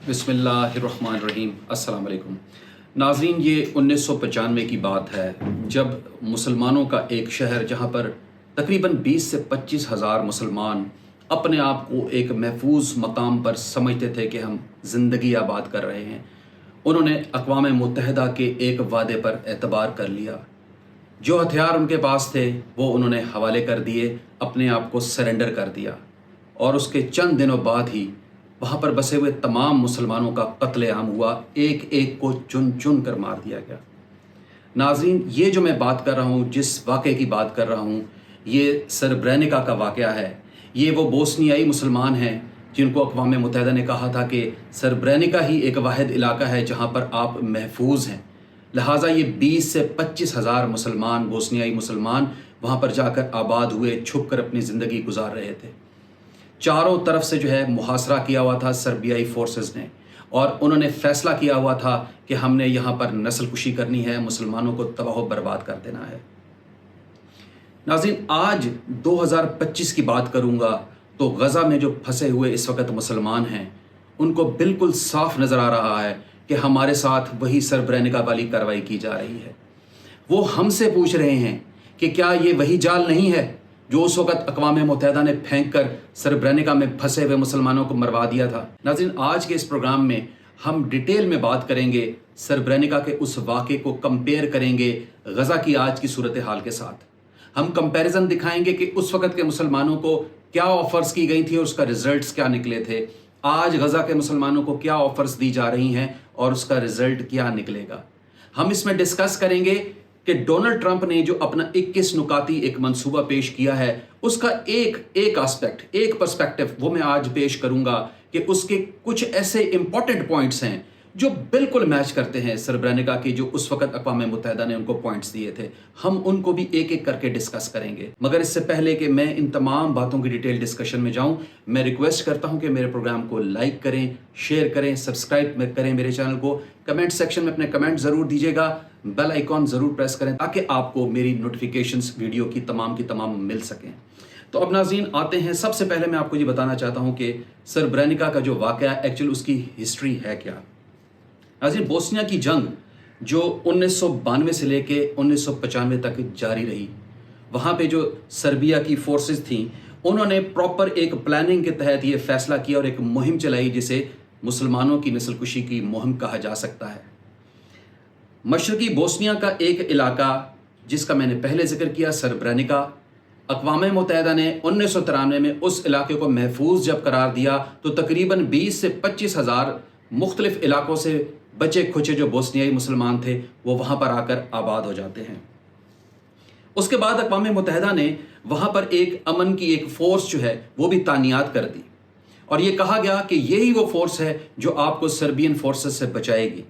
बिस्मिल्लाहिर्रहमानिर्रहीम। अस्सलाम वालेकुम नाज़रीन, ये 1995 की बात है जब मुसलमानों का एक शहर जहाँ पर तकरीबन 20 से 25 हज़ार मुसलमान अपने आप को एक महफूज मकाम पर समझते थे कि हम ज़िंदगी आबाद कर रहे हैं, उन्होंने अक़वाम मुत्तहिदा के एक वादे पर एतबार कर लिया। जो हथियार उनके पास थे वो उन्होंने हवाले कर दिए, अपने आप को सरेंडर कर दिया और उसके चंद दिनों बाद ही वहाँ पर बसे हुए तमाम मुसलमानों का कत्लेआम हुआ। एक एक को चुन चुन कर मार दिया गया। नाज़रीन, ये जो मैं बात कर रहा हूँ, जिस वाक़े की बात कर रहा हूँ, ये सरब्रेनिका का वाक़या है। ये वो बोस्नियाई मुसलमान हैं जिनको अक़वाम मुत्तहिदा ने कहा था कि सरब्रेनिका ही एक वाहिद इलाका है जहाँ पर आप महफूज हैं। लिहाजा ये 20 से 25 हज़ार मुसलमान, बोस्नियाई मुसलमान वहाँ पर जाकर आबाद हुए, छुप कर अपनी ज़िंदगी गुजार रहे थे। चारों तरफ से जो है मुहासरा किया हुआ था सर्बियाई फोर्सेस ने, और उन्होंने फ़ैसला किया हुआ था कि हमने यहाँ पर नस्ल कुशी करनी है, मुसलमानों को तबाह बर्बाद कर देना है। नाज़रीन, आज 2025 की बात करूँगा तो गज़ा में जो फंसे हुए इस वक्त मुसलमान हैं उनको बिल्कुल साफ नज़र आ रहा है कि हमारे साथ वही सरब्रेनिका वाली कार्रवाई की जा रही है। वो हमसे पूछ रहे हैं कि क्या ये वही जाल नहीं है जो उस वक़्त अक़वाम मुत्तहिदा ने फेंक कर सरब्रेनिका में फंसे हुए मुसलमानों को मरवा दिया था। नाज़रीन, आज के इस प्रोग्राम में हम डिटेल में बात करेंगे सरब्रेनिका के उस वाक़े को, कंपेयर करेंगे गज़ा की आज की सूरत हाल के साथ। हम कंपैरिजन दिखाएंगे कि उस वक़्त के मुसलमानों को क्या ऑफ़र्स की गई थी और उसका रिज़ल्ट्स क्या निकले थे। आज गज़ा के मुसलमानों को क्या ऑफ़र्स दी जा रही हैं और उसका रिज़ल्ट क्या निकलेगा। हम इसमें डिस्कस करेंगे कि डोनाल्ड ट्रंप ने जो अपना 21 नुकाती एक मंसूबा पेश किया है, उसका एक एस्पेक्ट, एक पर्सपेक्टिव वो मैं आज पेश करूंगा कि उसके कुछ ऐसे इंपॉर्टेंट पॉइंट्स हैं जो बिल्कुल मैच करते हैं सरब्रेनिका के जो उस वक़्त अक़वाम मुत्तहिदा ने उनको पॉइंट्स दिए थे। हम उनको भी एक एक करके डिस्कस करेंगे। मगर इससे पहले कि मैं इन तमाम बातों की डिटेल डिस्कशन में जाऊं, मैं रिक्वेस्ट करता हूं कि मेरे प्रोग्राम को लाइक करें, शेयर करें, सब्सक्राइब करें मेरे चैनल को। कमेंट सेक्शन में अपने कमेंट ज़रूर दीजिएगा, बेल आइकॉन ज़रूर प्रेस करें ताकि आपको मेरी नोटिफिकेशंस वीडियो की तमाम मिल सकें। तो अब नाज़रीन आते हैं, सबसे पहले मैं आपको ये बताना चाहता हूँ कि सरब्रेनिका का जो वाक़या एक्चुअली उसकी हिस्ट्री है क्या। नाज़रीन, बोस्निया की जंग जो 1992 से लेके 1995 तक जारी रही, वहाँ पे जो सर्बिया की फोर्सेस थीं उन्होंने प्रॉपर एक प्लानिंग के तहत ये फैसला किया और एक मुहिम चलाई जिसे मुसलमानों की नस्ल कुशी की मुहिम कहा जा सकता है। मशरकी बोस्निया का एक इलाका जिसका मैंने पहले जिक्र किया, सरब्रेनिका, अक़वाम मुत्तहिदा ने 1993 में उस इलाके को महफूज जब करार दिया तो तकरीबन 20 से 25 हज़ार मुख्तलिफ इलाकों से बचे खुचे जो बोस्नियाई मुसलमान थे वो वहाँ पर आकर आबाद हो जाते हैं। उसके बाद अक़वाम मुत्तहिदा ने वहाँ पर एक अमन की एक फ़ोर्स जो है वो भी तानियात कर दी और ये कहा गया कि यही वो फोर्स है जो आपको सर्बियन फोर्सेस से बचाएगी।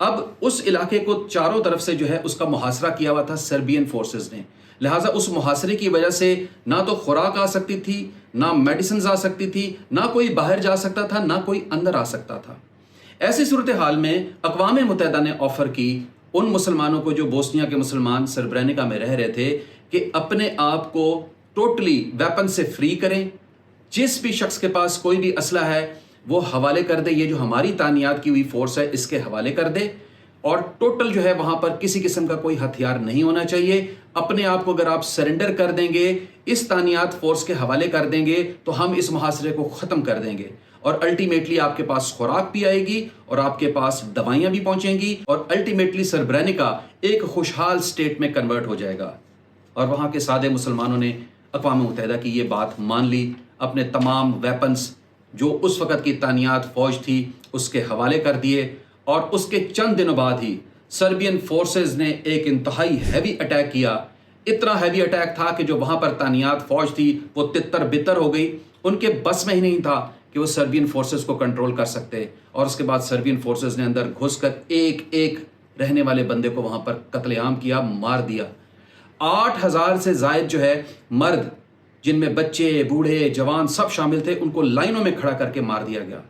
अब उस इलाके को चारों तरफ से जो है उसका मुहासरा किया हुआ था सर्बियन फोर्सेस ने। लिहाजा उस मुहासरे की वजह से ना तो खुराक आ सकती थी, ना मेडिसिन आ सकती थी, ना कोई बाहर जा सकता था, ना कोई अंदर आ सकता था। ऐसी सूरत हाल में अक़वाम मुत्तहिदा ने ऑफ़र की उन मुसलमानों को जो बोस्निया के मुसलमान सरब्रेनिका में रह रहे थे कि अपने आप को टोटली वेपन से फ्री करें। जिस भी शख्स के पास कोई भी असला है वो हवाले कर दे, ये जो हमारी तानियात की हुई फोर्स है इसके हवाले कर दे, और टोटल जो है वहाँ पर किसी किस्म का कोई हथियार नहीं होना चाहिए। अपने आप को अगर आप सरेंडर कर देंगे, इस तानियात फोर्स के हवाले कर देंगे तो हम इस मुहासरे को ख़त्म कर देंगे और अल्टीमेटली आपके पास खुराक भी आएगी और आपके पास दवाइयाँ भी पहुँचेंगी और अल्टीमेटली सरब्रेनिका एक खुशहाल स्टेट में कन्वर्ट हो जाएगा। और वहाँ के सादे मुसलमानों ने अक़वाम मुत्तहिदा की ये बात मान ली, अपने तमाम वेपन्स जो उस वक़्त की तानियात फ़ौज थी उसके हवाले कर दिए और उसके चंद दिनों बाद ही सर्बियन फोर्सेस ने एक इंतहाई हैवी अटैक किया। इतना हैवी अटैक था कि जो वहाँ पर तानियात फ़ौज थी वो तितर बितर हो गई, उनके बस में ही नहीं था कि वो सर्बियन फोर्सेस को कंट्रोल कर सकते। और उसके बाद सर्बियन फोर्सेस ने अंदर घुसकर एक एक रहने वाले बंदे को वहाँ पर कत्लेआम किया, मार दिया। 8,000 से ज़ायद जो है मर्द, जिनमें बच्चे, बूढ़े, जवान सब शामिल थे, उनको लाइनों में खड़ा करके मार दिया गया।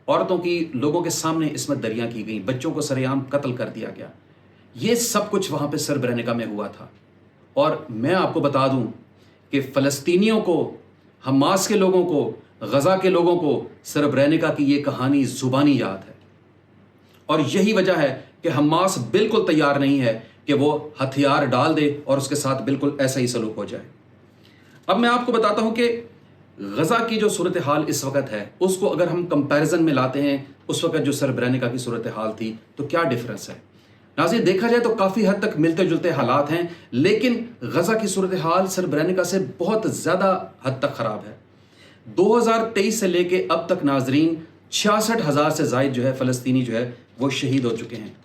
औरतों की लोगों के सामने इसमें दरियाँ की गई, बच्चों को सरेआम कत्ल कर दिया गया। ये सब कुछ वहाँ पे सरब्रेनिका में हुआ था। और मैं आपको बता दूं कि फ़लस्तीनियों को, हमास के लोगों को गज़ा के लोगों को सरब्रेनिका की ये कहानी ज़ुबानी याद है, और यही वजह है कि हमास बिल्कुल तैयार नहीं है कि वो हथियार डाल दे और उसके साथ बिल्कुल ऐसा ही सलूक हो जाए। अब मैं आपको बताता हूं कि गज़ा की जो सूरत हाल इस वक्त है उसको अगर हम कंपैरिजन में लाते हैं उस वक्त जो सरब्रेनिका की सूरत हाल थी तो क्या डिफरेंस है। नाज़रीन, देखा जाए तो काफ़ी हद तक मिलते जुलते हालात हैं, लेकिन गज़ा की सूरत हाल सरब्रेनिका से बहुत ज़्यादा हद तक ख़राब है। 2023 से लेके अब तक नाज़रीन 66,000 से ज़ायद जो है फ़लस्तीनी जो है वो शहीद हो चुके हैं।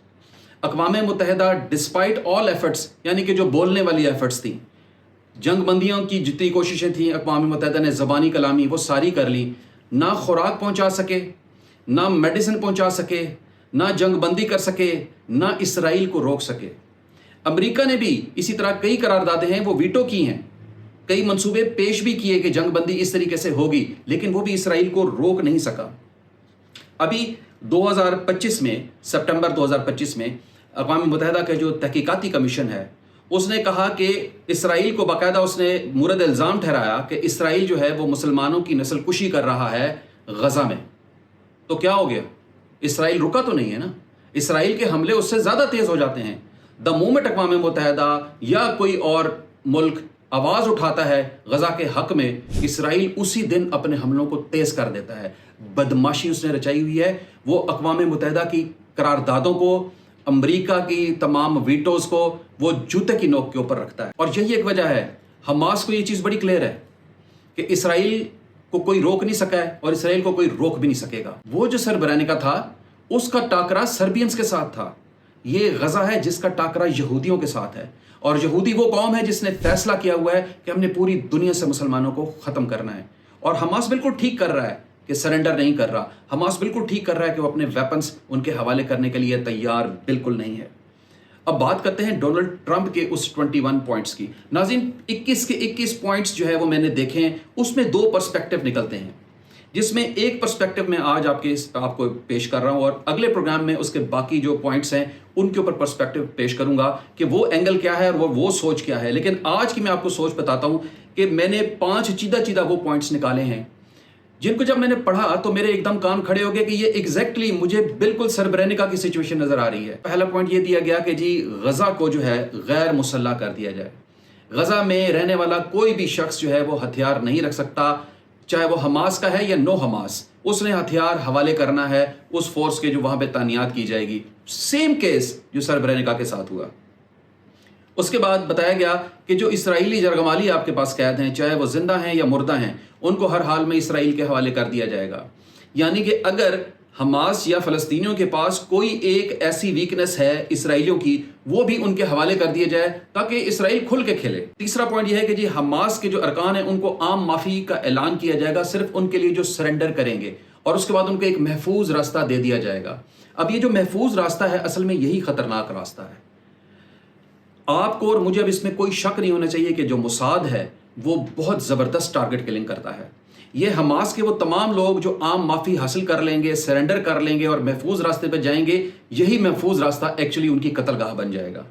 अक़वाम मुत्तहिदा डिस्पाइट ऑल एफर्ट्स, यानी कि जो बोलने वाली एफर्ट्स थी, जंग बंदियों की जितनी कोशिशें थी अक़वाम मुत्तहिदा ने ज़बानी कलामी वो सारी कर ली, ना खुराक पहुंचा सके, ना मेडिसिन पहुंचा सके, ना जंग बंदी कर सके, ना इसराइल को रोक सके। अमेरिका ने भी इसी तरह कई करारदादें हैं वो वीटो की हैं, कई मंसूबे पेश भी किए कि जंग बंदी इस तरीके से होगी, लेकिन वो भी इसराइल को रोक नहीं सका। अभी 2025 में, सितंबर 2025 में अक़वाम मुत्तहिदा का जो तहकीकाती कमीशन है उसने कहा कि इसराइल को बाकायदा उसने मुरद इल्ज़ाम ठहराया कि इसराइल जो है वो मुसलमानों की नस्ल कुशी कर रहा है गज़ा में। तो क्या हो गया, इसराइल रुका तो नहीं है ना, इसराइल के हमले उससे ज़्यादा तेज़ हो जाते हैं। द मोमेंट अक़वाम मुत्तहिदा या कोई और मुल्क आवाज़ उठाता है गज़ा के हक़ में, इसराइल उसी दिन अपने हमलों को तेज़ कर देता है। बदमाशी उसने रचाई हुई है, वो अक़वाम मुत्तहिदा की करारदादों को, अमेरिका की तमाम वीटोज़ को वो जूते की नोक के ऊपर रखता है। और यही एक वजह है, हमास को ये चीज़ बड़ी क्लियर है कि इसराइल को कोई रोक नहीं सका है और इसराइल को कोई रोक भी नहीं सकेगा। वो जो सरब्रेनिका था उसका टाकरा सर्बियंस के साथ था, ये गज़ा है जिसका टाकरा यहूदियों के साथ है, और यहूदी वो कौम है जिसने फैसला किया हुआ है कि हमने पूरी दुनिया से मुसलमानों को ख़त्म करना है। और हमास बिल्कुल ठीक कर रहा है कि सरेंडर नहीं कर रहा, हमास बिल्कुल ठीक कर रहा है कि वो अपने वेपन्स उनके हवाले करने के लिए तैयार बिल्कुल नहीं है। अब बात करते हैं डोनाल्ड ट्रंप के उस 21 पॉइंट्स की। नाज़रीन, 21 के 21 पॉइंट्स जो है वो मैंने देखे हैं, उसमें दो पर्सपेक्टिव निकलते हैं, जिसमें एक पर्सपेक्टिव मैं आज आपको पेश कर रहा हूं और अगले प्रोग्राम में उसके बाकी जो पॉइंट्स हैं उनके ऊपर पर्सपेक्टिव पेश करूंगा कि वो एंगल क्या है और वो सोच क्या है। लेकिन आज की मैं आपको सोच बताता हूं कि मैंने 5 चीदा वो पॉइंट्स निकाले हैं जिनको जब मैंने पढ़ा तो मेरे एकदम कान खड़े हो गए कि ये एग्जैक्टली मुझे बिल्कुल सरब्रेनिका की सिचुएशन नजर आ रही है। पहला पॉइंट ये दिया गया कि जी गज़ा को जो है गैर मुसल्ला कर दिया जाए, गज़ा में रहने वाला कोई भी शख्स जो है वो हथियार नहीं रख सकता, चाहे वो हमास का है या नो हमास, उसने हथियार हवाले करना है उस फोर्स के जो वहां पे तानियात की जाएगी। सेम केस जो सरब्रेनिका के साथ हुआ। उसके बाद बताया गया कि जो इसराइली जरगमाली आपके पास कैद हैं, चाहे वो जिंदा हैं या मुर्दा हैं, उनको हर हाल में इसराइल के हवाले कर दिया जाएगा। यानी कि अगर हमास या फ़लस्तीनियों के पास कोई एक ऐसी वीकनेस है इसराइलियों की, वो भी उनके हवाले कर दिया जाए ताकि इसराइल खुल के खेले। तीसरा पॉइंट यह है कि जी हमास के जो अरकान हैं उनको आम माफ़ी का ऐलान किया जाएगा, सिर्फ उनके लिए जो सरेंडर करेंगे, और उसके बाद उनको एक महफूज रास्ता दे दिया जाएगा। अब ये जो महफूज रास्ता है असल में यही खतरनाक रास्ता है। आपको और मुझे अब इसमें कोई शक नहीं होना चाहिए कि जो मुसाद है वो बहुत ज़बरदस्त टारगेट किलिंग करता है। ये हमास के वो तमाम लोग जो आम माफ़ी हासिल कर लेंगे, सरेंडर कर लेंगे और महफूज रास्ते पर जाएंगे, यही महफूज रास्ता एक्चुअली उनकी कत्लगाह बन जाएगा।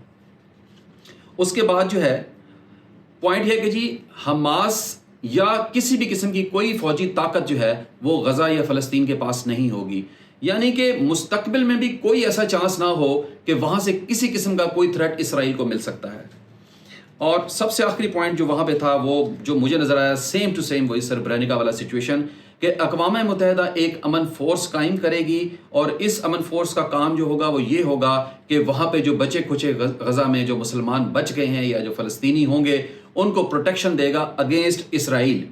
उसके बाद जो है पॉइंट है कि जी हमास या किसी भी किस्म की कोई फौजी ताकत जो है वो गज़ा या फ़लस्तीन के पास नहीं होगी। यानी कि मुस्तकबिल में भी कोई ऐसा चांस ना हो कि वहां से किसी किस्म का कोई थ्रेट इसराइल को मिल सकता है। और सबसे आखिरी पॉइंट जो वहां पे था वो जो मुझे नजर आया सेम टू सेम वही सरब्रेनिका वाला सिचुएशन कि अक़वाम मुत्तहिदा एक अमन फोर्स कायम करेगी, और इस अमन फोर्स का काम जो होगा वो ये होगा कि वहां पे जो बचे खुचे गज़ा में जो मुसलमान बच गए हैं या जो फ़लस्तीनी होंगे उनको प्रोटेक्शन देगा अगेंस्ट इसराइल,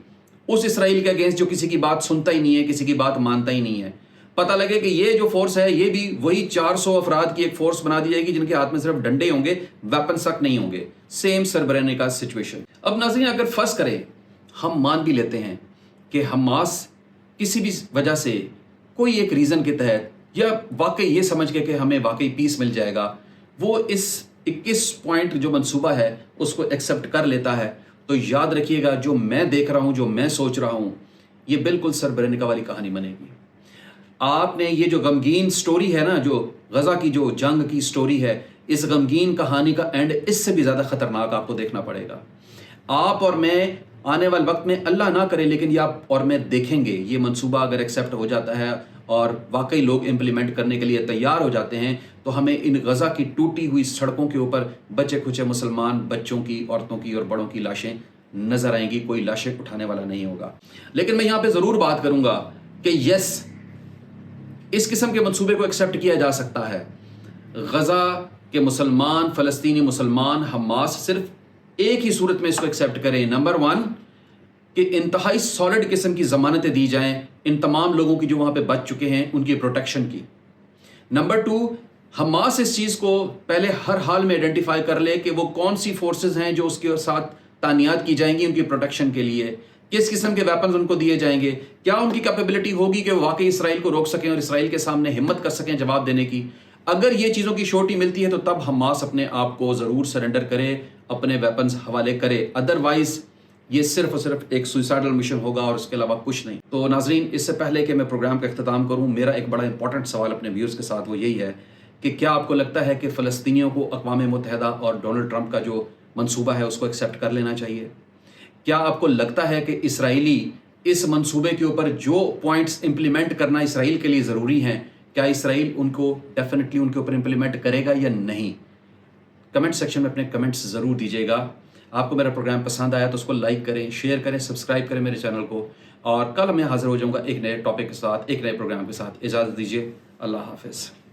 उस इसराइल के अगेंस्ट जो किसी की बात सुनता ही नहीं है, किसी की बात मानता ही नहीं है। पता लगे कि ये जो फोर्स है ये भी वही 400 अफराद की एक फोर्स बना दी जाएगी जिनके हाथ में सिर्फ डंडे होंगे, वेपन तक नहीं होंगे। Same Srebrenica situation. अब नाज़रीन, अगर फर्ज करें हम मान भी लेते हैं कि हमास किसी भी वजह से कोई एक रीज़न के तहत या वाकई ये समझ के कि हमें वाकई पीस मिल जाएगा, वो इस 21 पॉइंट जो मंसूबा है उसको एक्सेप्ट कर लेता है, तो याद रखिएगा जो मैं देख रहा हूँ, जो मैं सोच रहा हूँ, ये बिल्कुल सरब्रेनिका वाली कहानी बनेगी। आपने ये जो गमगीन स्टोरी है ना, जो गज़ा की जो जंग की स्टोरी है, इस गमगीन कहानी का एंड इससे भी ज़्यादा ख़तरनाक आपको देखना पड़ेगा। आप और मैं आने वाले वक्त में अल्लाह ना करे लेकिन ये आप और मैं देखेंगे, ये मंसूबा अगर एक्सेप्ट हो जाता है और वाकई लोग इम्प्लीमेंट करने के लिए तैयार हो जाते हैं, तो हमें इन गज़ा की टूटी हुई सड़कों के ऊपर बचे खुचे मुसलमान बच्चों की, औरतों की और बड़ों की लाशें नजर आएंगी। कोई लाशें उठाने वाला नहीं होगा। लेकिन मैं यहाँ पे ज़रूर बात करूँगा कि यस, इस किस्म के मंसूबे को एक्सेप्ट किया जा सकता है। गज़ा के मुसलमान, फ़लस्तीनी मुसलमान, हमास सिर्फ एक ही सूरत में इसको एक्सेप्ट करें। नंबर 1 कि इंतहाई सॉलिड किस्म की ज़मानतें दी जाएं इन तमाम लोगों की जो वहाँ पे बच चुके हैं, उनकी प्रोटेक्शन की। नंबर 2, हमास इस चीज़ को पहले हर हाल में आइडेंटिफाई कर ले कि वो कौन सी फोर्सेस हैं जो उसके साथ तानियात की जाएंगी उनकी प्रोटेक्शन के लिए, किस किस्म के वेपन्स उनको दिए जाएंगे, क्या उनकी कैपेबिलिटी होगी कि वो वाकई इसराइल को रोक सकें और इसराइल के सामने हिम्मत कर सकें जवाब देने की। अगर ये चीज़ों की श्योरिटी मिलती है तो तब हमास अपने आप को ज़रूर सरेंडर करे, अपने वेपन्स हवाले करे। अदरवाइज ये सिर्फ और सिर्फ एक सुइसाइडल मिशन होगा और उसके अलावा कुछ नहीं। तो नाजरीन, इससे पहले कि मैं प्रोग्राम का अख्ताम करूँ, मेरा एक बड़ा इंपॉर्टेंट सवाल अपने व्यूअर्स के साथ वो यही है कि क्या आपको लगता है कि फ़लस्तीनियों को अक़वाम मुत्तहिदा और डोनाल्ड ट्रंप का जो मंसूबा है उसको एक्सेप्ट कर लेना चाहिए? क्या आपको लगता है कि इसराइली इस मंसूबे के ऊपर जो पॉइंट्स इंप्लीमेंट करना इसराइल के लिए ज़रूरी हैं, क्या इसराइल उनको डेफिनेटली उनके ऊपर इंप्लीमेंट करेगा या नहीं? कमेंट सेक्शन में अपने कमेंट्स ज़रूर दीजिएगा। आपको मेरा प्रोग्राम पसंद आया तो उसको लाइक करें, शेयर करें, सब्सक्राइब करें मेरे चैनल को। और कल मैं हाज़िर हो जाऊँगा एक नए टॉपिक के साथ, एक नए प्रोग्राम के साथ। इजाज़त दीजिए। अल्लाह हाफ़िज़।